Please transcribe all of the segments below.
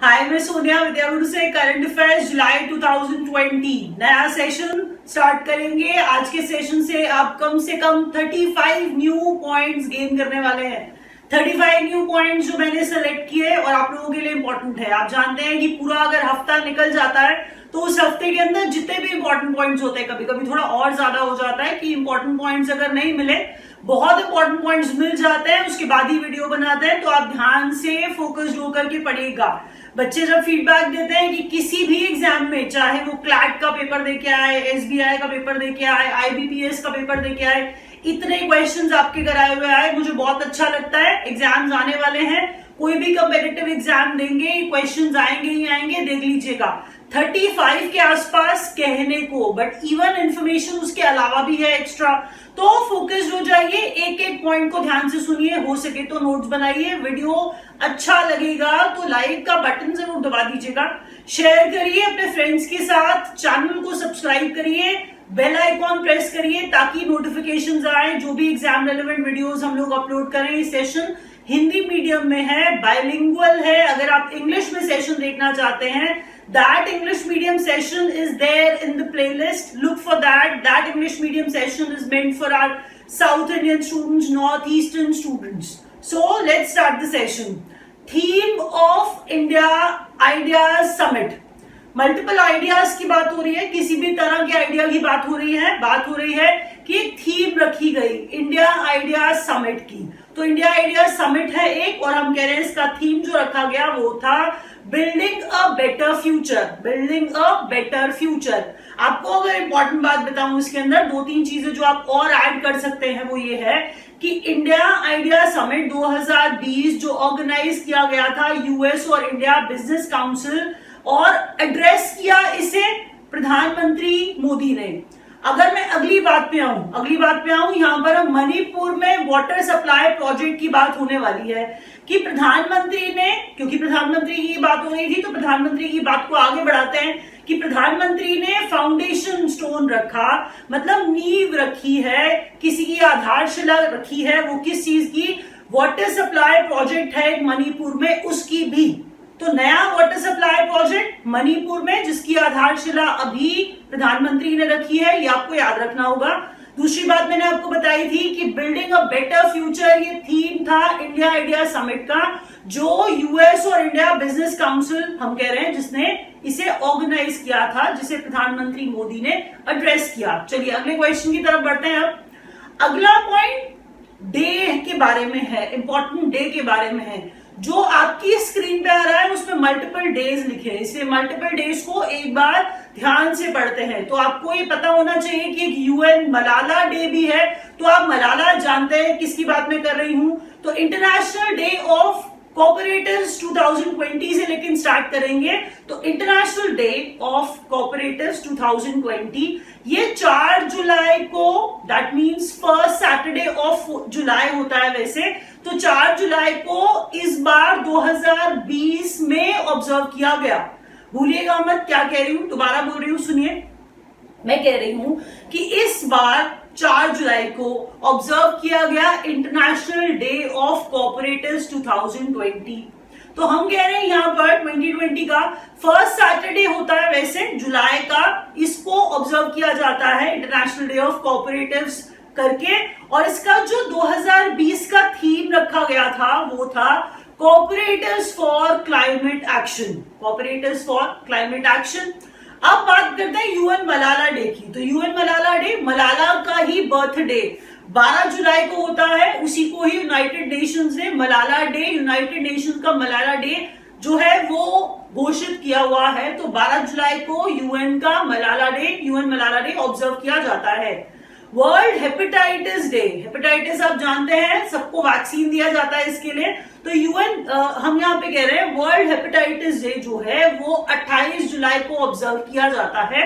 हाय, मैं सोनिया विद्यागुरु से current affairs जुलाई 2020 नया सेशन स्टार्ट करेंगे। आज के सेशन से आप कम से कम 35 न्यू पॉइंट्स गेन करने वाले हैं। 35 न्यू पॉइंट्स जो मैंने सेलेक्ट किए और आप लोगों के लिए इंपॉर्टेंट है। आप जानते हैं कि पूरा अगर हफ्ता निकल जाता है तो उस हफ्ते के अंदर जितने भी इंपॉर्टेंट पॉइंट्स होते हैं, कभी कभी थोड़ा और ज्यादा हो जाता है कि इंपॉर्टेंट पॉइंट्स अगर नहीं मिले, बहुत इंपॉर्टेंट पॉइंट्स मिल जाते हैं उसके बाद ही वीडियो बनाते हैं, तो आप ध्यान से फोकस्ड होकर के पढ़िएगा। बच्चे जब फीडबैक देते हैं कि किसी भी एग्जाम में, चाहे वो क्लैट का पेपर देके आए, एसबीआई का पेपर देके आए, आईबीपीएस का पेपर देके आए, इतने क्वेश्चंस आपके कराए हुए आए, मुझे बहुत अच्छा लगता है। एग्जाम्स आने वाले हैं, कोई भी कंपेटिटिव एग्जाम देंगे, क्वेश्चंस आएंगे ही आएंगे, देख लीजिएगा। 35 के आसपास कहने को, बट इवन इंफॉर्मेशन उसके अलावा भी है एक्स्ट्रा, तो फोकस्ड हो जाइए। एक एक पॉइंट को ध्यान से सुनिए, हो सके तो नोट्स बनाइए। वीडियो अच्छा लगेगा तो लाइक का बटन जरूर दबा दीजिएगा, शेयर करिए अपने फ्रेंड्स के साथ, चैनल को सब्सक्राइब करिए, बेल आइकॉन प्रेस करिए ताकि नोटिफिकेशंस आए जो भी एग्जाम रेलेवेंट वीडियोस हम लोग अपलोड करें। ये सेशन हिंदी मीडियम में है, बाइलिंगुअल है। अगर आप इंग्लिश में सेशन देखना चाहते हैं, that English medium session is there in the playlist. Look for that. That English medium session is meant for our South Indian students, North Eastern students. So let's start the session. Theme of India Ideas Summit. Multiple ideas की बात हो रही है, किसी भी तरह के idea की बात हो रही है कि एक थीम रखी गई इंडिया आइडिया समिट की। तो इंडिया आइडिया समिट है एक, और हम कह रहे हैं इसका थीम जो रखा गया वो था building a better future. Building a better future. आपको अगर इंपॉर्टेंट बात बताऊं इसके अंदर, दो तीन चीजें जो आप और ऐड कर सकते हैं वो ये है कि इंडिया आइडिया समिट 2020 जो ऑर्गेनाइज किया गया था यूएस और इंडिया बिजनेस काउंसिल, और एड्रेस किया इसे प्रधानमंत्री मोदी ने। अगर मैं अगली बात पे आऊं, यहां पर हम मणिपुर में वाटर सप्लाई प्रोजेक्ट की बात होने वाली है कि प्रधानमंत्री ने, क्योंकि प्रधानमंत्री की बात हो रही थी तो प्रधानमंत्री की बात को आगे बढ़ाते हैं कि प्रधानमंत्री ने फाउंडेशन स्टोन रखा, मतलब नींव रखी है, किसी की आधारशिला रखी है। वो किस चीज की? वाटर सप्लाई प्रोजेक्ट है एक मणिपुर में, उसकी भी। तो नया वाटर सप्लाई प्रोजेक्ट मणिपुर में जिसकी आधारशिला अभी प्रधानमंत्री ने रखी है, ये आपको याद रखना होगा। दूसरी बात मैंने आपको बताई थी कि बिल्डिंग अ बेटर फ्यूचर ये थीम था इंडिया आइडिया समिट का, जो यूएस और इंडिया बिजनेस काउंसिल हम कह रहे हैं जिसने इसे ऑर्गेनाइज किया था, जिसे प्रधानमंत्री मोदी ने एड्रेस किया। चलिए अगले क्वेश्चन की तरफ बढ़ते हैं। अब अगला पॉइंट डे के बारे में है, इंपॉर्टेंट डे के बारे में है। जो आपकी स्क्रीन पे आ रहा है उसमें मल्टीपल डेज लिखे हैं, इसलिए मल्टीपल डेज को एक बार ध्यान से पढ़ते हैं। तो आपको ये पता होना चाहिए कि एक यूएन मलाला डे भी है, तो आप मलाला जानते हैं किसकी बात मैं कर रही हूं। तो इंटरनेशनल डे ऑफ कॉपरेटिव्स 2020 से लेकिन स्टार्ट करेंगे। तो इंटरनेशनल डे ऑफ कॉपरेटिव्स 2020 ये 4 जुलाई को, that means first Saturday of July होता है वैसे, तो 4 जुलाई को इस बार 2020 में ऑब्जर्व किया गया। भूलिएगा मत क्या कह रही हूं, दोबारा बोल रही हूं, सुनिए। मैं कह रही हूं कि इस बार 4 जुलाई को ऑब्जर्व किया गया इंटरनेशनल डे ऑफ कॉपरेटिव्स 2020। तो हम कह रहे हैं यहां पर 2020 का फर्स्ट सैटरडे होता है वैसे जुलाई का, इसको ऑब्जर्व किया जाता है इंटरनेशनल डे ऑफ कॉपरेटिव्स करके। और इसका जो 2020 का थीम रखा गया था वो था cooperatives for climate action. Cooperatives for climate action. अब बात करते हैं यूएन मलाला डे की। तो यूएन मलाला डे, मलाला का ही बर्थडे 12 जुलाई को होता है, उसी को ही यूनाइटेड नेशंस ने मलाला डे, यूनाइटेड नेशंस का मलाला डे जो है वो घोषित किया हुआ है। तो 12 जुलाई को यूएन का Malala day, UN Malala day observe किया जाता है। वर्ल्ड हेपेटाइटिस डे, हेपेटाइटिस आप जानते हैं, सबको वैक्सीन दिया जाता है इसके लिए। तो यूएन हम यहाँ पे कह रहे हैं वर्ल्ड हेपेटाइटिस डे जो है वो 28 जुलाई को ऑब्जर्व किया जाता है।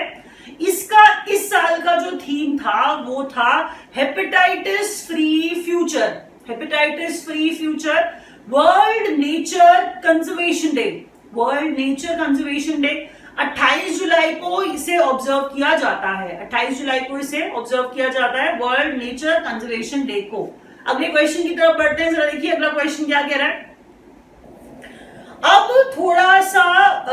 इसका इस साल का जो थीम था वो था hepatitis free future. Hepatitis free future. World nature conservation day, world nature conservation day 28 जुलाई को इसे ऑब्जर्व किया जाता है। 28 जुलाई को इसे ऑब्जर्व किया जाता है वर्ल्ड नेचर कंजर्वेशन डे को। अगले क्वेश्चन की तरफ बढ़ते हैं, जरा देखिए अगला क्वेश्चन क्या कह रहा है। अब थोड़ा सा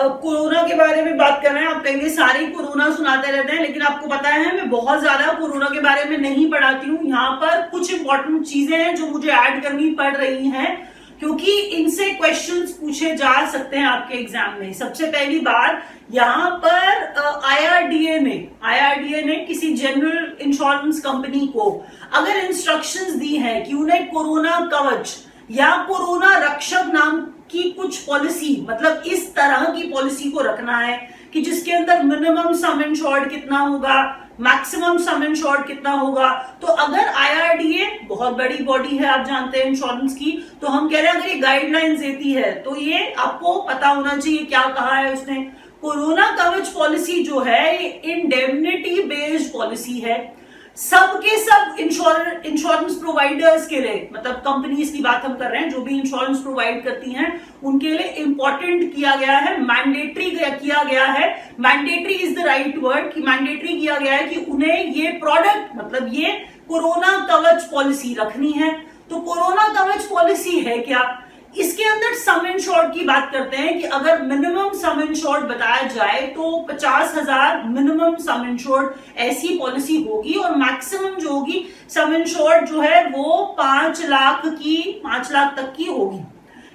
कोरोना के बारे में बात कर रहे हैं। आप कहेंगे सारे कोरोना सुनाते रहते हैं, लेकिन आपको पता है मैं बहुत ज्यादा कोरोना के बारे में नहीं पढ़ाती हूँ। यहाँ पर कुछ इंपॉर्टेंट चीजें हैं जो मुझे ऐड करनी पड़ रही हैं, क्योंकि इनसे क्वेश्चंस पूछे जा सकते हैं आपके एग्जाम में। सबसे पहली बात, यहाँ पर आईआरडीए ने किसी जनरल इंश्योरेंस कंपनी को अगर इंस्ट्रक्शंस दी हैं कि उन्हें कोरोना कवच या कोरोना रक्षक नाम की कुछ पॉलिसी, मतलब इस तरह की पॉलिसी को रखना है कि जिसके अंदर मिनिमम सम इंश्योर्ड कितना होगा, मैक्सिमम सम इंश्योर्ड कितना होगा, तो अगर आईआरडीए बहुत बड़ी बॉडी है, आप जानते हैं इंश्योरेंस की, तो हम कह रहे हैं अगर ये गाइडलाइंस देती है तो ये आपको पता होना चाहिए क्या कहा है उसने। कोरोना कवच पॉलिसी जो है ये इंडेमनिटी बेस्ड पॉलिसी है, सबके सब इंश्योरेंस प्रोवाइडर्स के लिए, मतलब कंपनीज की बात हम कर रहे हैं, जो भी इंश्योरेंस प्रोवाइड करती हैं उनके लिए इंपॉर्टेंट किया गया है, मैंडेटरी किया गया है। Mandatory is the right word, कि मैंडेटरी किया गया है कि उन्हें ये प्रोडक्ट, मतलब ये कोरोना कवच पॉलिसी रखनी है। तो कोरोना कवच पॉलिसी है क्या, इसके अंदर सम इंश्योर्ड की बात करते हैं कि अगर मिनिमम सम इंश्योर्ड बताया जाए तो 50,000 मिनिमम सम इंश्योर्ड ऐसी पॉलिसी होगी, और मैक्सिमम जो होगी सम इंश्योर्ड जो है वो 5 लाख तक की होगी।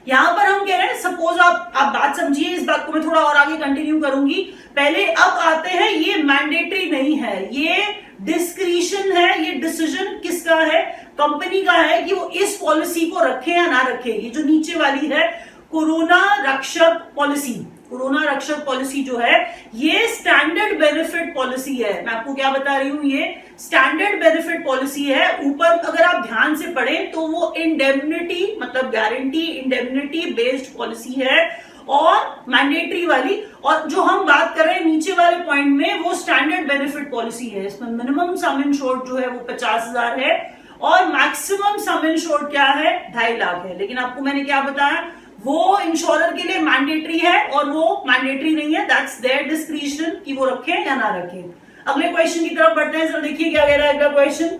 यहां पर हम कह रहे हैं, सपोज आप बात समझिए, इस बात को मैं थोड़ा और आगे कंटिन्यू करूंगी। पहले अब आते हैं, ये मैंडेटरी नहीं है, ये डिस्क्रिशन है, ये डिसीजन किसका है, कंपनी का है कि वो इस पॉलिसी को रखे या ना रखे। ये जो नीचे वाली है कोरोना रक्षक पॉलिसी, कोरोना रक्षक पॉलिसी जो है ये स्टैंडर्ड बेनिफिट पॉलिसी है। मैं आपको क्या बता रही हूं, ये स्टैंडर्ड बेनिफिट पॉलिसी है। ऊपर अगर आप ध्यान से पढ़ें तो वो इंडेमनिटी, मतलब गारंटी इंडेमनिटी बेस्ड पॉलिसी है, और मैंडेटरी वाली, और जो हम बात कर रहे हैं नीचे वाले पॉइंट में वो स्टैंडर्ड बेनिफिट पॉलिसी है। इसमें मिनिमम सम इंश्योर्ड जो है वो 50,000 है, और मैक्सिमम सम इंश्योर्ड क्या है, 2.5 लाख है। लेकिन आपको मैंने क्या बताया, वो इंश्योरर के लिए मैंडेटरी है और वो मैंडेटरी नहीं है, दैट्स देयर डिस्क्रिशन कि वो रखें या ना रखें। अगले क्वेश्चन की तरफ बढ़ते हैं, जरा देखिए क्या कह रहा है अगला क्वेश्चन।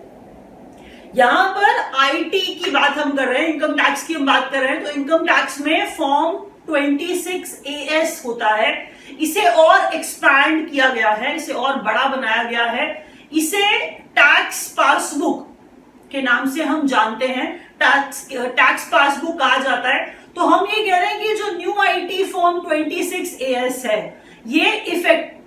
यहां पर आईटी की बात हम कर रहे हैं, इनकम टैक्स की हम बात कर रहे हैं, तो इनकम टैक्स में फॉर्म 26AS होता है, इसे और एक्सपैंड किया गया है, इसे और बड़ा बनाया गया है, इसे टैक्स पासबुक के नाम से हम जानते हैं, टैक्स पासबुक कहा जाता है। तो हम ये कह रहे हैं कि जो न्यू आईटी फॉर्म 26AS है ये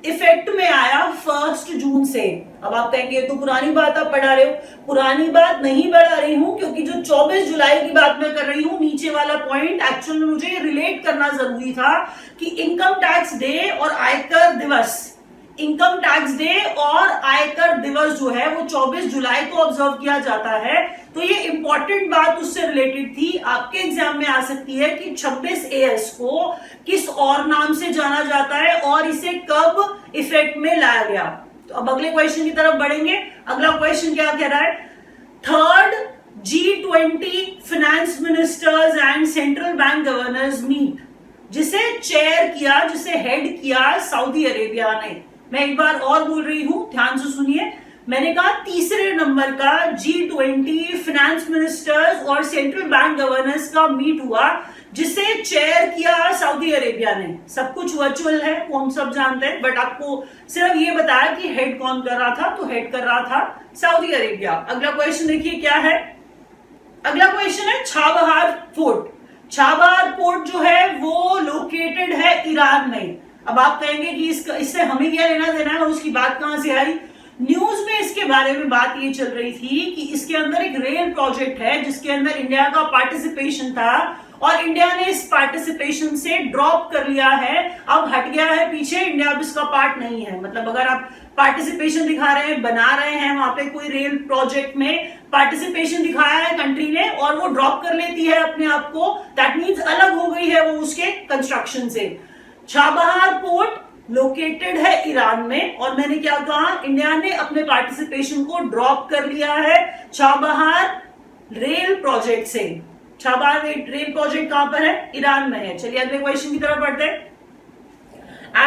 इफेक्ट में आया 1 जून से। अब आप कहेंगे तो पुरानी बात आप पढ़ा रहे हो, पुरानी बात नहीं पढ़ा रही हूं, क्योंकि जो 24 जुलाई की बात मैं कर रही हूं, नीचे वाला पॉइंट एक्चुअल में मुझे रिलेट करना जरूरी था कि इनकम टैक्स डे और आयकर दिवस, इनकम टैक्स डे और आयकर दिवस जो है वो 24 जुलाई को ऑब्जर्व किया जाता है। तो ये इंपॉर्टेंट बात उससे रिलेटेड थी, आपके एग्जाम में आ सकती है कि 26AS को किस और नाम से जाना जाता है और इसे कब इफेक्ट में लाया गया। तो अब अगले क्वेश्चन की तरफ बढ़ेंगे। अगला क्वेश्चन क्या कह रहा है, third G20 finance ministers and central bank governors meet, जिसे चेयर किया, जिसे हेड किया सऊदी अरेबिया ने। मैं एक बार और बोल रही हूं, ध्यान से सुनिए, मैंने कहा तीसरे नंबर का G20 फाइनेंस मिनिस्टर्स और सेंट्रल बैंक गवर्नर्स का मीट हुआ, जिसे चेयर किया सऊदी अरेबिया ने। सब कुछ वर्चुअल है, वो हम सब जानते हैं, बट आपको सिर्फ ये बताया कि हेड कौन कर रहा था, तो हेड कर रहा था सऊदी अरेबिया। अगला क्वेश्चन देखिए क्या है, अगला क्वेश्चन है छाबहार फोर्ट। छाबहार पोर्ट जो है वो लोकेटेड है ईरान में। अब आप कहेंगे कि इससे हमें क्या लेना देना है, उसकी बात कहां से आई। न्यूज में इसके बारे में बात ये चल रही थी कि इसके अंदर एक रेल प्रोजेक्ट है जिसके अंदर इंडिया का पार्टिसिपेशन था, और इंडिया ने इस पार्टिसिपेशन से ड्रॉप कर लिया है, अब हट गया है पीछे, इंडिया अब इसका पार्ट नहीं है। मतलब अगर आप पार्टिसिपेशन दिखा रहे हैं, बना रहे हैं वहां पे कोई रेल प्रोजेक्ट में पार्टिसिपेशन दिखाया है कंट्री ने, और वो ड्रॉप कर लेती है अपने आप को, दैट मीन्स अलग हो गई है वो उसके कंस्ट्रक्शन से। छाबहार पोर्ट लोकेटेड है ईरान में, और मैंने क्या कहा, इंडिया ने अपने पार्टिसिपेशन को ड्रॉप कर लिया है छाबहार रेल प्रोजेक्ट से। छाबहार रेल प्रोजेक्ट कहां पर है, ईरान में है। चलिए अगले क्वेश्चन की तरफ बढ़ते हैं।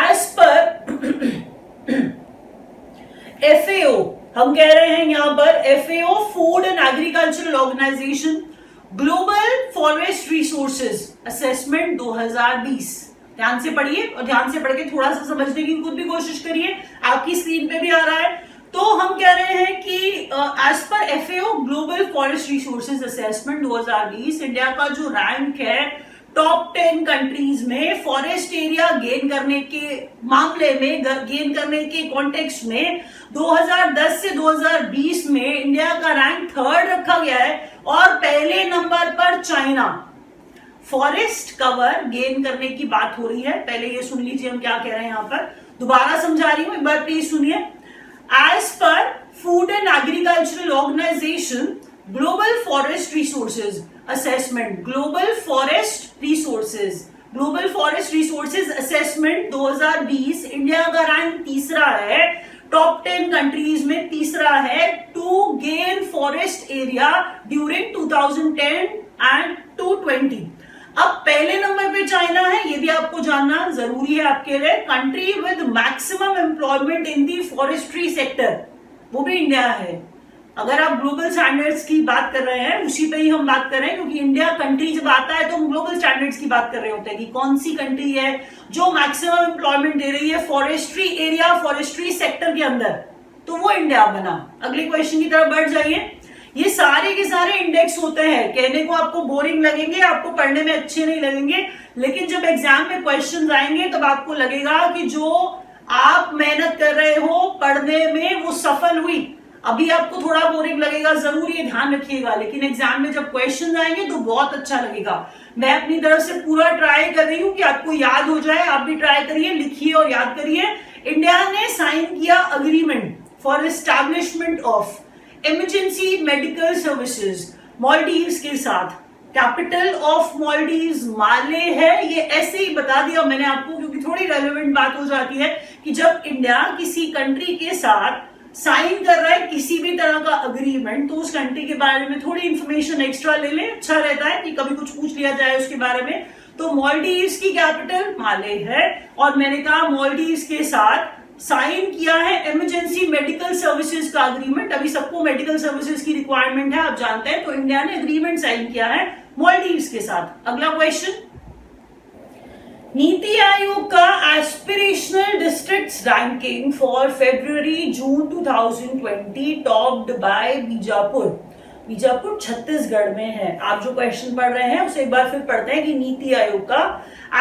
एज पर FAO, हम कह रहे हैं यहां पर FAO food and agricultural organization global forest resources assessment 2020, ध्यान से पढ़िए और ध्यान से पढ़ के थोड़ा सा समझने की खुद भी कोशिश करिए, आपकी स्क्रीन पे भी आ रहा है। तो हम कह रहे हैं कि एज पर FAO global forest resources assessment 2020 India का जो रैंक है टॉप 10 कंट्रीज में फॉरेस्ट एरिया गेन करने के मामले में, गेन करने के कॉन्टेक्स्ट में 2010 से 2020 में इंडिया का रैंक 3rd रखा गया है और पहले नंबर पर चाइना। फॉरेस्ट कवर गेन करने की बात हो रही है, पहले ये सुन लीजिए हम क्या कह रहे हैं यहां पर, दोबारा समझा रही हूं, एक बार प्लीज सुनिए। एज पर food and agricultural organization global forest resources assessment, global forest resources assessment 2020 India का रैंक तीसरा है, टॉप 10 कंट्रीज में तीसरा है to gain forest area during 2010 and 2020। अब पहले नंबर पे चाइना है, ये भी आपको जानना जरूरी है आपके लिए। Country with maximum employment in the forestry sector, वो भी इंडिया है। अगर आप ग्लोबल स्टैंडर्ड्स की बात कर रहे हैं उसी पे ही हम बात कर रहे हैं, क्योंकि इंडिया कंट्री जब आता है तो हम ग्लोबल स्टैंडर्ड्स की बात कर रहे होते हैं कि कौन सी कंट्री है जो मैक्सिमम एम्प्लॉयमेंट दे रही है फॉरेस्ट्री एरिया, फॉरेस्ट्री सेक्टर के अंदर, तो वो इंडिया बना। अगले क्वेश्चन की तरफ बढ़ जाइए। ये सारे के सारे इंडेक्स होते हैं, कहने को आपको बोरिंग लगेंगे, आपको पढ़ने में अच्छे नहीं लगेंगे, लेकिन जब एग्जाम में क्वेश्चन आएंगे तब आपको लगेगा कि जो आप मेहनत कर रहे हो पढ़ने में वो सफल हुई। अभी आपको थोड़ा बोरिंग लगेगा, जरूर ये ध्यान रखिएगा, लेकिन एग्जाम में जब क्वेश्चन आएंगे तो बहुत अच्छा लगेगा। मैं अपनी तरफ से पूरा ट्राई कर रही हूं कि आपको याद हो जाए, आप भी ट्राई करिए, लिखिए और याद करिए। इंडिया ने साइन किया agreement for establishment of emergency medical services Maldives के साथ। कैपिटल ऑफ मॉलडीव्स माले है, ये ऐसे ही बता दिया मैंने आपको क्योंकि थोड़ी रेलेवेंट बात हो जाती है कि जब इंडिया किसी कंट्री के साथ साइन कर रहा है किसी भी तरह का अग्रीमेंट तो उस कंट्री के बारे में थोड़ी इंफॉर्मेशन एक्स्ट्रा ले ले, अच्छा रहता है कि कभी कुछ पूछ लिया जाए उसके बारे में। तो मॉलडीव्स की कैपिटल माले है और मैंने कहा मॉलडीव्स के साथ साइन किया है इमरजेंसी मेडिकल सर्विसेज का अग्रीमेंट। अभी सबको मेडिकल सर्विसेज की रिक्वायरमेंट है, आप जानते हैं, तो इंडिया ने अग्रीमेंट साइन किया है मॉलडीव्स के साथ। अगला क्वेश्चन, नीति आयोग का aspirational districts ranking for February June 2020 topped by Bijapur. Bijapur Chhattisgarh में है। आप जो क्वेश्चन पढ़ रहे हैं उसे एक बार फिर पढ़ते हैं कि नीति आयोग का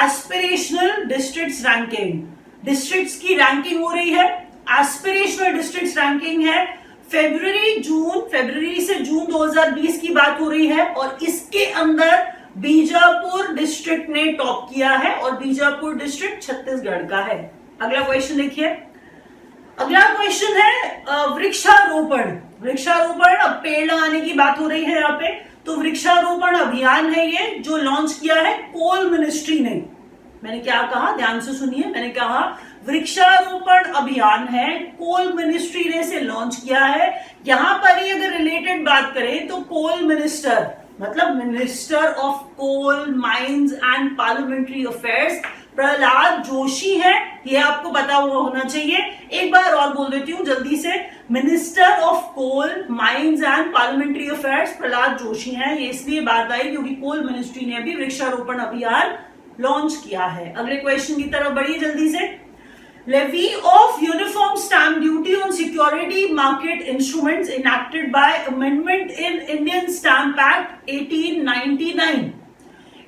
एस्पिरेशनल डिस्ट्रिक्ट्स रैंकिंग, डिस्ट्रिक्ट्स की रैंकिंग हो रही है, एस्पिरेशनल डिस्ट्रिक्ट्स रैंकिंग है, फरवरी से जून 2020 की बात हो रही है और इसके अंदर बीजापुर डिस्ट्रिक्ट ने टॉप किया है और बीजापुर डिस्ट्रिक्ट छत्तीसगढ़ का है। अगला क्वेश्चन देखिए। अगला क्वेश्चन है वृक्षारोपण। वृक्षारोपण, अब पेड़ लगाने की बात हो रही है यहाँ पे, तो वृक्षारोपण अभियान है ये जो लॉन्च किया है कोल मिनिस्ट्री ने। मैंने क्या कहा, ध्यान से सुनिए, मैंने कहा वृक्षारोपण अभियान है कोल मिनिस्ट्री ने से लॉन्च किया है। यहां पर ही अगर रिलेटेड बात करें तो कोल मिनिस्टर मतलब minister of coal mines and parliamentary affairs Pralhad Joshi है, ये आपको पता हुआ होना चाहिए। एक बार और बोल देती हूँ जल्दी से, minister of coal mines and parliamentary affairs Pralhad Joshi हैं। ये इसलिए बात आई क्योंकि कोल मिनिस्ट्री ने अभी वृक्षारोपण अभियान लॉन्च किया है। अगले क्वेश्चन की तरफ बढ़िए जल्दी से। Levy of uniform stamp duty on security market instruments enacted by amendment in Indian stamp act 1899।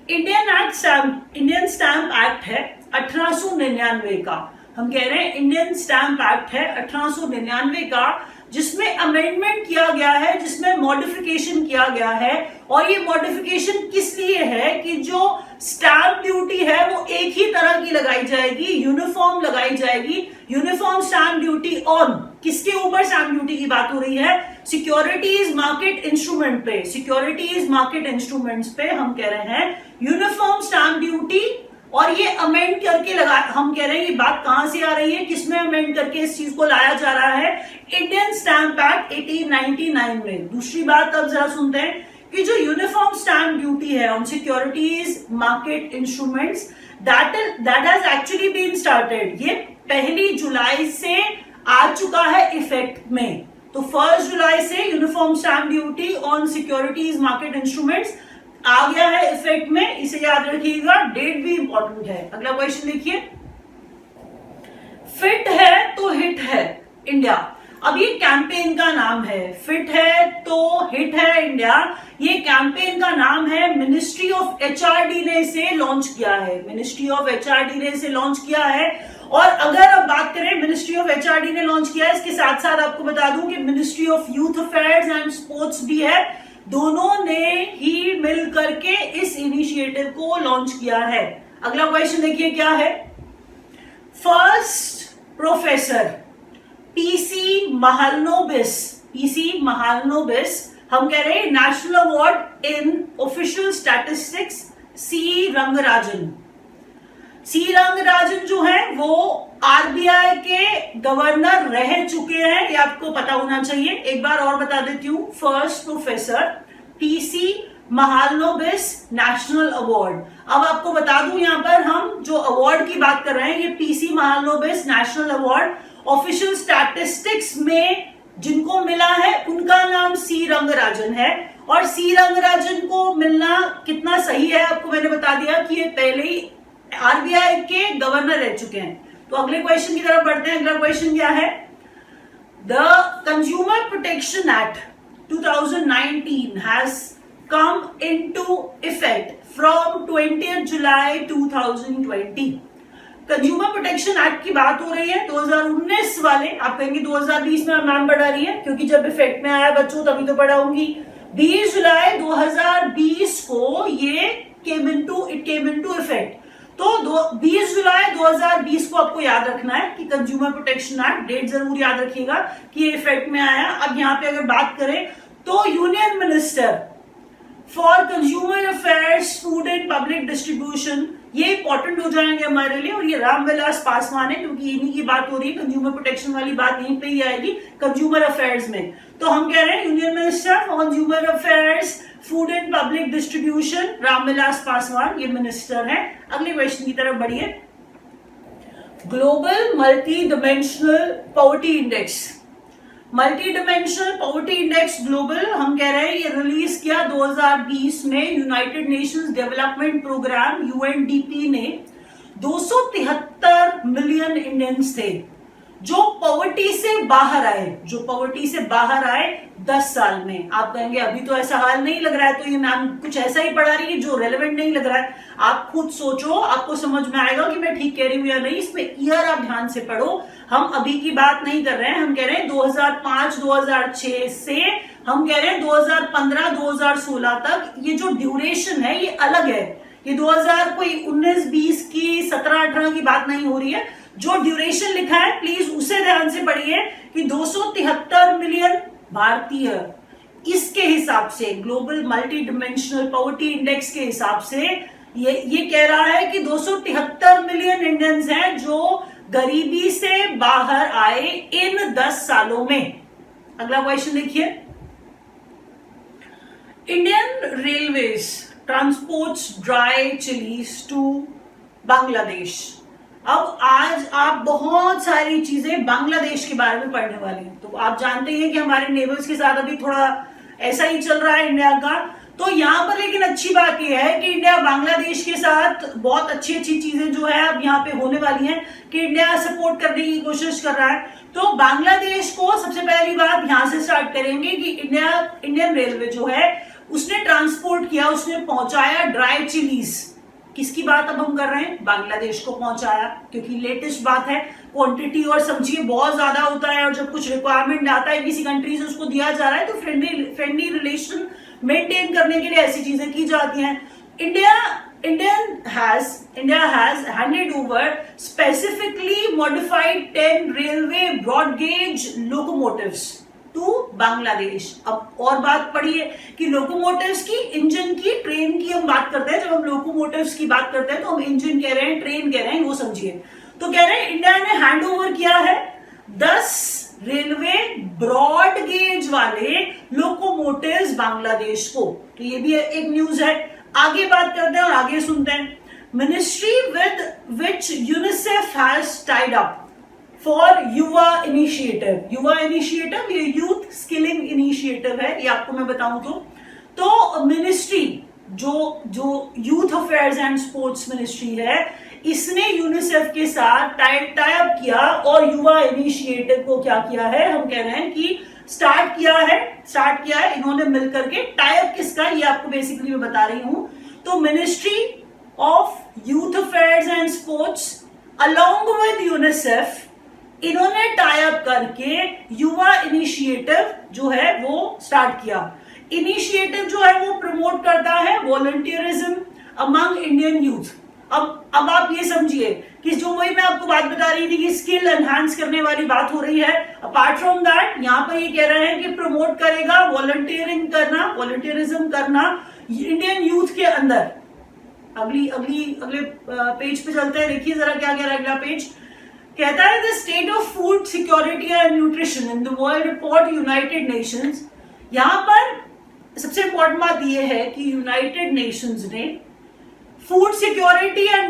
Indian stamp act है 1899 का। हम कह रहे हैं इंडियन स्टैम्प एक्ट है 1899 का, जिसमें अमेंडमेंट किया गया है, जिसमें मॉडिफिकेशन किया गया है। और ये मॉडिफिकेशन किस लिए है कि जो स्टैम्प ड्यूटी है वो एक ही तरह की लगाई जाएगी, यूनिफॉर्म लगाई जाएगी। यूनिफॉर्म स्टैम्प ड्यूटी ऑन किसके ऊपर स्टैम्प ड्यूटी की बात हो रही है? सिक्योरिटीज मार्केट इंस्ट्रूमेंट पे, सिक्योरिटीज मार्केट इंस्ट्रूमेंट्स पे हम कह रहे हैं यूनिफॉर्म स्टैम्प ड्यूटी। और ये अमेंड करके लगा, हम कह रहे हैं ये बात कहां से आ रही है, किसमें अमेंड करके इस चीज को लाया जा रहा है? इंडियन स्टैम्प एक्ट 1899 में। दूसरी बात अब जरा सुनते हैं कि जो यूनिफॉर्म स्टैम्प ड्यूटी है on securities market instruments that has actually been started, ये 1 जुलाई से आ चुका है इफेक्ट में। तो 1 जुलाई से uniform stamp duty on securities market instruments आ गया है इफेक्ट में, इसे याद रखिएगा, डेट भी इंपॉर्टेंट है। अगला क्वेश्चन देखिए, फिट है तो हिट है इंडिया। अब ये कैंपेन का नाम है, फिट है तो हिट है इंडिया, ये कैंपेन का नाम है। मिनिस्ट्री ऑफ एचआरडी ने इसे लॉन्च किया है, मिनिस्ट्री ऑफ एचआरडी ने इसे लॉन्च किया है। और अगर अब बात करें मिनिस्ट्री ऑफ एचआरडी ने लॉन्च किया है, इसके साथ साथ आपको बता दूं कि ministry of youth affairs and sports भी है, दोनों ने ही मिल करके इस इनिशिएटिव को लॉन्च किया है। अगला क्वेश्चन देखिए क्या है, first professor PC Mahalanobis, PC Mahalanobis हम कह रहे हैं national award in official statistics C Rangarajan. C Rangarajan जो है वो आरबीआई के गवर्नर रह चुके हैं, ये आपको पता होना चाहिए। एक बार और बता देती हूं, first professor PC Mahalanobis national award. अब आपको बता दूं यहां पर हम जो अवार्ड की बात कर रहे हैं, ये PC Mahalanobis national award official statistics में जिनको मिला है उनका नाम सी रंगराजन है। और सी रंगराजन को मिलना कितना सही है आपको मैंने बता दिया कि ये पहले ही आरबीआई के गवर्नर रह चुके हैं। तो अगले क्वेश्चन की तरफ बढ़ते हैं। अगला क्वेश्चन क्या है, the consumer protection act 2019 has come into effect from 20th July 2020। Consumer protection act की बात हो रही है 2019 वाले। आप कहेंगे 2020 में मैम बढ़ा रही है, क्योंकि जब इफेक्ट में आया बच्चों तभी तो पढ़ाऊंगी। 20 जुलाई 2020 को ये केम इनटू इफेक्ट। तो 20 जुलाई 2020 को आपको याद रखना है कि कंज्यूमर प्रोटेक्शन एक्ट, डेट जरूर याद रखिएगा कि ये इफेक्ट में आया। अब यहाँ पे अगर बात करें तो union minister for consumer affairs food and public distribution, ये इंपॉर्टेंट हो जाएंगे हमारे लिए। और ये रामविलास पासवान है, क्योंकि इन्हीं की बात हो रही है, कंज्यूमर प्रोटेक्शन वाली बात यहीं पे ही आएगी कंज्यूमर अफेयर्स में। तो हम कह रहे हैं union minister for consumer affairs food and public distribution Ramvilas Paswan, ये मिनिस्टर है। अगले क्वेश्चन की तरफ बढ़िए, global multidimensional poverty index, multidimensional poverty index global हम कह रहे हैं ये रिलीज किया 2020 में United Nations development programme UNDP ने। 273 मिलियन इंडियंस थे जो पॉवर्टी से बाहर आए, जो पॉवर्टी से बाहर आए 10 साल में। आप कहेंगे अभी तो ऐसा हाल नहीं लग रहा है, तो ये मैम कुछ ऐसा ही पढ़ा रही है जो रेलेवेंट नहीं लग रहा है। आप खुद सोचो, आपको समझ में आएगा कि मैं ठीक कह रही हूं या नहीं। इसमें ईयर आप ध्यान से पढ़ो, हम अभी की बात नहीं कर रहे हैं, हम कह रहे हैं 2005-2006 से हम कह रहे हैं 2015-2016 तक। ये जो ड्यूरेशन है ये अलग है, ये 2000 कोई 19-20 की 17-18 की बात नहीं हो रही है। जो ड्यूरेशन लिखा है प्लीज उसे ध्यान से पढ़िए कि 273 मिलियन भारतीय, इसके हिसाब से global multidimensional poverty index के हिसाब से ये कह रहा है कि 273 मिलियन इंडियंस हैं जो गरीबी से बाहर आए इन 10 सालों में। अगला क्वेश्चन देखिए, Indian railways transports dry chillies to Bangladesh. अब आज आप बहुत सारी चीजें बांग्लादेश के बारे में पढ़ने वाले हैं। तो आप जानते हैं कि हमारे नेबर्स के साथ अभी थोड़ा ऐसा ही चल रहा है इंडिया का। तो यहाँ पर लेकिन अच्छी बात यह है कि इंडिया बांग्लादेश के साथ बहुत अच्छी अच्छी चीजें जो है अब यहाँ पे होने वाली हैं कि इंडिया सपोर्ट करने की कोशिश कर रहा है। तो बांग्लादेश को सबसे पहली बात यहाँ से स्टार्ट करेंगे कि इंडियन रेलवे जो है उसने ट्रांसपोर्ट किया, उसने पहुंचाया ड्राई चिलीज। किसकी बात अब हम कर रहे हैं, बांग्लादेश को पहुंचाया, क्योंकि लेटेस्ट बात है। क्वांटिटी और समझिए बहुत ज्यादा होता है, और जब कुछ रिक्वायरमेंट आता है किसी कंट्री से उसको दिया जा रहा है तो फ्रेंडली रिलेशन मेंटेन करने के लिए ऐसी चीजें की जाती हैं। India has handed over specifically modified 10 railway broad gauge locomotives to Bangladesh. अब और बात पढ़िए कि लोकोमोटिव्स की, इंजन की, ट्रेन की हम बात करते हैं। जब हम लोकोमोटिव्स की बात करते हैं तो हम इंजन कह रहे हैं, ट्रेन कह रहे हैं, वो समझिए। तो कह रहे हैं इंडिया ने हैंड ओवर किया है 10 रेलवे ब्रॉड गेज वाले लोकोमोटिव्स बांग्लादेश को। तो ये भी एक न्यूज है। आगे बात करते हैं और आगे सुनते हैं, ministry with which UNICEF has tied up for युवा इनिशिएटिव। युवा इनिशिएटिव ये यूथ स्किलिंग इनिशिएटिव है, ये आपको मैं बताऊं तो मिनिस्ट्री जो youth affairs and sports ministry है, इसने यूनिसेफ के साथ टाई अप किया और युवा इनिशिएटिव को क्या किया है, हम कह रहे हैं कि स्टार्ट किया है इन्होंने मिलकर के। टाई अप किसका, ये आपको बेसिकली मैं बता रही हूं। तो ministry of youth affairs and sports along with UNICEF, इन्होंने टाई अप करके युवा इनिशिएटिव जो है वो स्टार्ट किया। इनिशिएटिव जो है वो प्रमोट करता है वॉलंटियरिज्म अमंग इंडियन यूथ। अब आप ये समझिए कि जो वही मैं आपको बात बता रही थी कि स्किल एनहांस करने वाली बात हो रही है। अपार्ट फ्रॉम दैट यहाँ पर ये कह रहे हैं कि प्रमोट करेगा वॉलंटियरिज्म करना इंडियन यूथ के अंदर। अगले पेज पे चलते हैं, देखिए जरा क्या कह रहा है अगला पेज। कहता है the state of food security and nutrition in the world report United Nations. यहाँ पर सबसे इंपॉर्टेंट बात यह है कि यूनाइटेड नेशंस ने food security and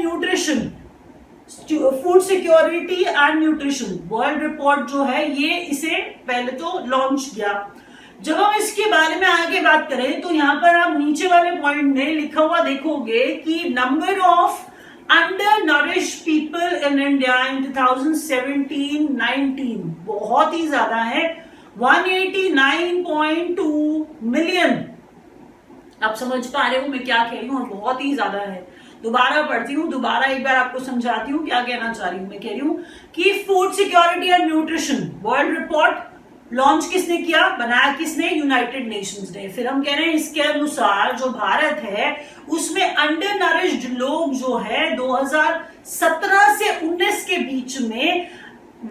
nutrition world report जो है ये इसे पहले तो लॉन्च किया। जब हम इसके बारे में आगे बात करें तो यहां पर आप नीचे वाले पॉइंट में लिखा हुआ देखोगे कि number of under nourish people in India in 2017-19 बहुत ही ज्यादा है, 189.2 मिलियन। आप समझ पा रहे हो मैं क्या कह रही हूँ, बहुत ही ज्यादा है। दोबारा पढ़ती हूँ, दोबारा एक बार आपको समझाती हूँ क्या कहना चाह रही हूँ। मैं कह रही हूँ कि food security and nutrition world report launch किसने किया, बनाया किसने, यूनाइटेड नेशंस ने। फिर हम कह रहे हैं इसके अनुसार जो भारत है उसमें अंडर नरिश्ड लोग जो है 2017 से 19 के बीच में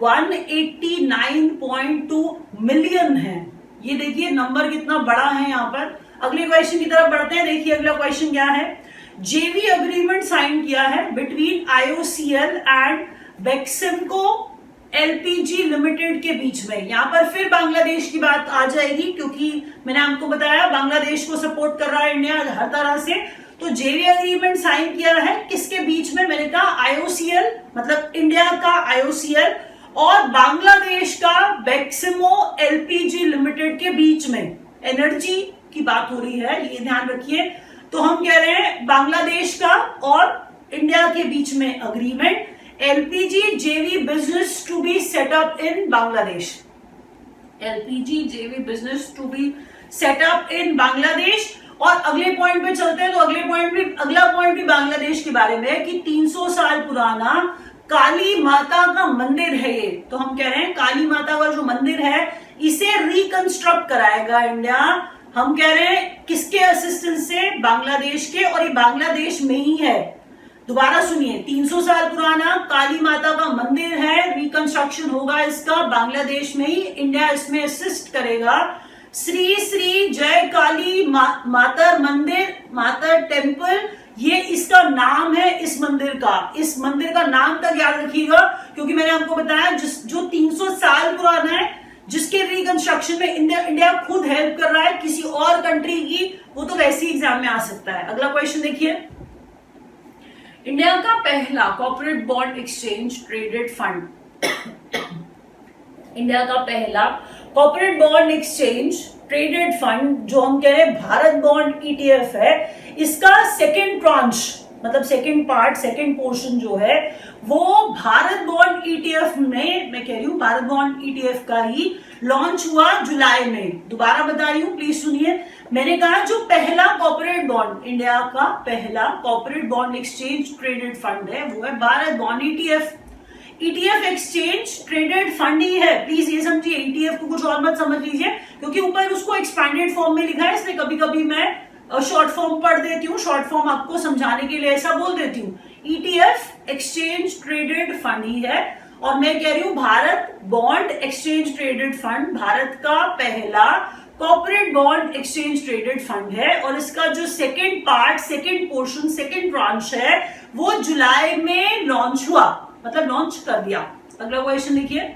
189.2 मिलियन है। ये देखिए नंबर कितना बड़ा है यहाँ पर। अगले क्वेश्चन की तरफ बढ़ते हैं। देखिए अगला क्वेश्चन क्या है, जेवी अग्रीमेंट साइन किया है between IOCL and Beximco LPG limited के बीच में। यहां पर फिर बांग्लादेश की बात आ जाएगी क्योंकि मैंने आपको बताया बांग्लादेश को सपोर्ट कर रहा है इंडिया हर तरह से। तो जेवी अग्रीमेंट साइन किया है किसके बीच में, मैंने कहा आईओसीएल मतलब इंडिया का आईओसीएल और बांग्लादेश का बेक्सिमो एलपीजी लिमिटेड के बीच में। एनर्जी की बात हो रही है, ये ध्यान रखिए। तो हम कह रहे हैं बांग्लादेश का और इंडिया के बीच में agreement, LPG JV business to be setup in Bangladesh. LPG JV business to be setup in Bangladesh. और अगले पॉइंट पे चलते हैं तो अगला पॉइंट भी बांग्लादेश के बारे में है कि 300 साल पुराना काली माता का मंदिर है ये। तो हम कह रहे हैं काली माता का जो मंदिर है इसे रिकंस्ट्रक्ट कराएगा इंडिया। हम कह रहे हैं किसके असिस्टेंस से, बांग्लादेश के, और ये बांग्लादेश में ही है। दोबारा सुनिए, 300 साल पुराना काली माता का मंदिर है, रिकंस्ट्रक्शन होगा इसका बांग्लादेश में ही, इंडिया इसमें असिस्ट करेगा। श्री श्री जय काली मातर मंदिर, मातर टेम्पल, ये इसका नाम है इस मंदिर का। इस मंदिर का नाम तक याद रखिएगा क्योंकि मैंने आपको बताया जो 300 साल पुराना है, जिसके रिकंस्ट्रक्शन में इंडिया खुद हेल्प कर रहा है किसी और कंट्री की, वो तो वैसे ही एग्जाम में आ सकता है। अगला क्वेश्चन देखिए, इंडिया का पहला corporate bond exchange traded fund, India का पहला corporate bond exchange traded fund जो हम कह रहे हैं भारत बॉन्ड ईटीएफ है, इसका सेकेंड ट्रांच मतलब सेकेंड पार्ट, सेकेंड पोर्शन जो है वो भारत बॉन्ड ईटीएफ में, मैं कह रही हूं भारत बॉन्ड ईटीएफ का ही लॉन्च हुआ जुलाई में। दोबारा बता रही हूं, प्लीज सुनिए। मैंने कहा जो पहला कॉर्पोरेट बॉन्ड, इंडिया का पहला corporate bond exchange traded fund है वो है Bharat bond ETF. ETF exchange traded fund ही है, प्लीज ये समझिए। ईटीएफ को कुछ और मत समझ लीजिए क्योंकि ऊपर उसको एक्सपैंडेड फॉर्म में लिखा है, इसलिए कभी कभी मैं शॉर्ट फॉर्म पढ़ देती हूँ, शॉर्ट फॉर्म आपको समझाने के लिए ऐसा बोल देती हूँ। ईटीएफ एक्सचेंज ट्रेडेड फंड ही है और मैं कह रही हूँ Bharat bond exchange traded fund Bharat का पहला corporate bond exchange traded fund है और इसका जो second part, second portion, second tranche है वो जुलाई में लॉन्च हुआ, मतलब लॉन्च कर दिया। अगला क्वेश्चन देखिए,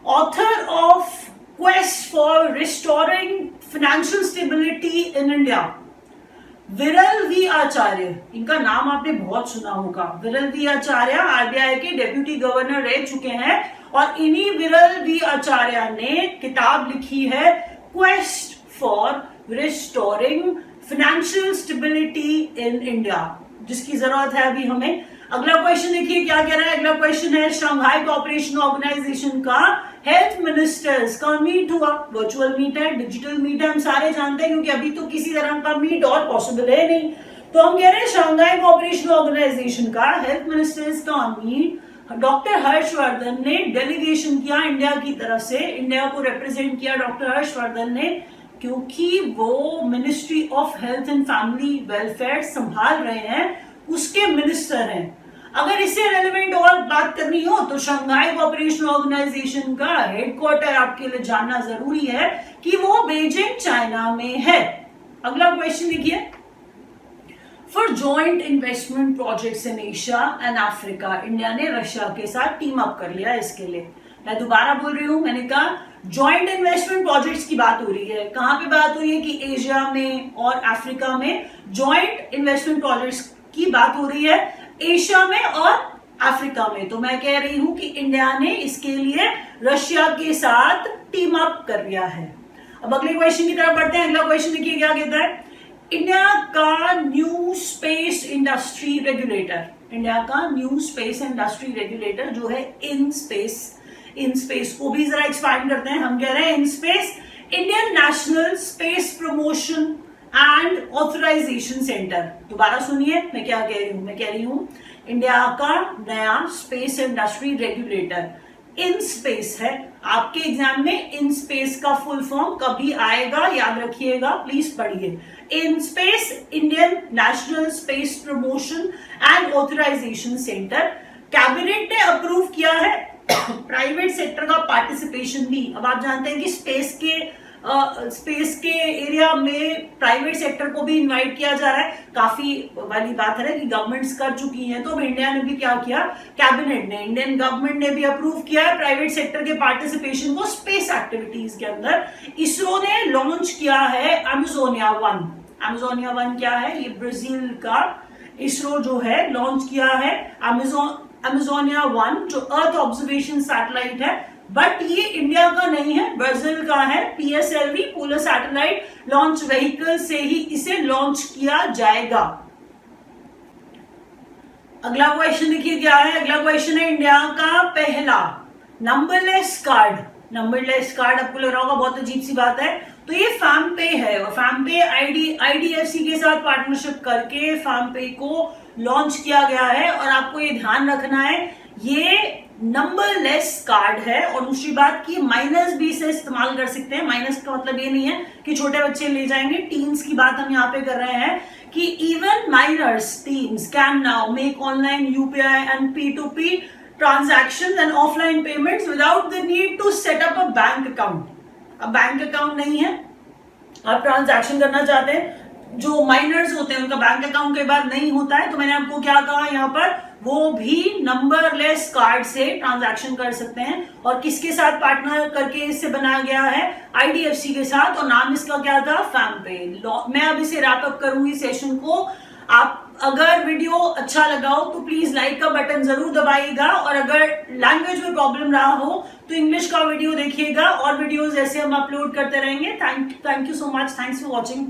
author of quest for restoring financial stability in India, विरल वी आचार्य, इनका नाम आपने बहुत सुना होगा। विरल वी आचार्य आरबीआई के डेप्यूटी गवर्नर रह चुके हैं और इन्हीं विरल वी आचार्य ने किताब लिखी है quest for restoring financial stability in India, जिसकी जरूरत है अभी हमें। अगला क्वेश्चन देखिए क्या कह रहा है। अगला क्वेश्चन है शंघाई कोऑपरेशन ऑर्गेनाइजेशन का हेल्थ मिनिस्टर्स का मीट हुआ। वर्चुअल मीट है, डिजिटल मीट है, हम सारे जानते हैं क्योंकि अभी तो किसी तरह का मीट और पॉसिबल है नहीं। तो हम कह रहे हैं शंघाई कोऑपरेशन ऑर्गेनाइजेशन का हेल्थ मिनिस्टर्स का मीट डॉक्टर हर्षवर्धन ने डेलीगेशन किया इंडिया की तरफ से। इंडिया को रिप्रेजेंट किया डॉक्टर हर्षवर्धन ने, क्योंकि वो ministry of health and family welfare संभाल रहे हैं, उसके मिनिस्टर हैं। अगर इससे रेलेवेंट और बात करनी हो तो शंघाई कोऑपरेशन ऑर्गेनाइजेशन का हेडक्वार्टर आपके लिए जानना जरूरी है कि वो बीजिंग चाइना में है। अगला क्वेश्चन देखिए, for joint investment projects in Asia and Africa, India ने रशिया के साथ टीम अप कर लिया इसके लिए। मैं दोबारा बोल रही हूं, मैंने कहा जॉइंट इन्वेस्टमेंट प्रोजेक्ट्स की बात हो रही है। कहां पे बात हो रही है कि एशिया में और अफ्रीका में जॉइंट इन्वेस्टमेंट प्रोजेक्ट्स की बात हो रही है, एशिया में और अफ्रीका में। तो मैं कह रही हूं कि इंडिया ने इसके लिए रशिया के साथ टीम अप कर लिया है। अब अगले क्वेश्चन की तरफ बढ़ते हैं। अगला क्वेश्चन देखिए क्या कहता है, इंडिया का new space industry regulator, India का न्यू स्पेस इंडस्ट्री रेगुलेटर जो है इन स्पेस को भी जरा एक्सपांड करते हैं। हम कह रहे हैं in space Indian national space promotion and authorisation centre. दोबारा सुनिए मैं क्या कह रही हूं। मैं कह रही हूं इंडिया का नया space industry regulator in space है। आपके एग्जाम में इन स्पेस का फुल फॉर्म कभी आएगा, याद रखिएगा, प्लीज पढ़िए। In space Indian national space promotion and authorisation centre. Cabinet ने अप्रूव किया है प्राइवेट सेक्टर का पार्टिसिपेशन भी। अब आप जानते हैं कि स्पेस के एरिया में प्राइवेट सेक्टर को भी इनवाइट किया जा रहा है। काफी वाली बात है कि गवर्नमेंट्स कर चुकी हैं, तो इंडिया ने भी क्या किया, कैबिनेट ने, इंडियन गवर्नमेंट ने भी अप्रूव किया है प्राइवेट सेक्टर के पार्टिसिपेशन को स्पेस एक्टिविटीज के अंदर। इसरो ने लॉन्च किया है अमेजोनिया 1। अमेजोनिया 1 क्या है, ये ब्राजील का इसरो जो है लॉन्च किया है अमेजोनिया 1, जो अर्थ ऑब्जर्वेशन सैटेलाइट है। बट ये इंडिया का नहीं है, ब्राजील का है। PSLV polar satellite launch vehicle से ही इसे लॉन्च किया जाएगा। अगला क्वेश्चन देखिए क्या है। अगला क्वेश्चन है इंडिया का पहला नंबरलेस कार्ड। नंबरलेस कार्ड आपको लग रहा होगा बहुत अजीब सी बात है, तो ये फैम पे है और फैम पे IDFC के साथ पार्टनरशिप करके फैम पे को लॉन्च किया गया है। और आपको ये ध्यान रखना है ये नंबरलेस कार्ड है। और दूसरी बात की माइनस भी इसे इस्तेमाल कर सकते हैं। माइनस का मतलब ये नहीं है कि छोटे बच्चे ले जाएंगे, टीन्स की बात हम यहाँ पे कर रहे हैं कि even minors teens can now make online UPI and P2P transactions and offline payments without the need to set up a bank account. अब बैंक अकाउंट नहीं है, आप ट्रांजैक्शन करना चाहते हैं, जो माइनर्स होते हैं उनका बैंक अकाउंट कई बार नहीं होता है, तो मैंने आपको क्या कहा यहाँ पर, वो भी नंबरलेस कार्ड से ट्रांजैक्शन कर सकते हैं। और किसके साथ पार्टनर करके इससे बनाया गया है, IDFC के साथ, और नाम इसका क्या था, फैम पे। मैं अब इसे रैप अप करूंगी सेशन को। आप अगर वीडियो अच्छा लगा हो तो प्लीज लाइक का बटन जरूर दबाइएगा, और अगर लैंग्वेज में प्रॉब्लम रहा हो तो इंग्लिश का वीडियो देखिएगा, और वीडियोस ऐसे हम अपलोड करते रहेंगे। Thank you so much, thanks for watching.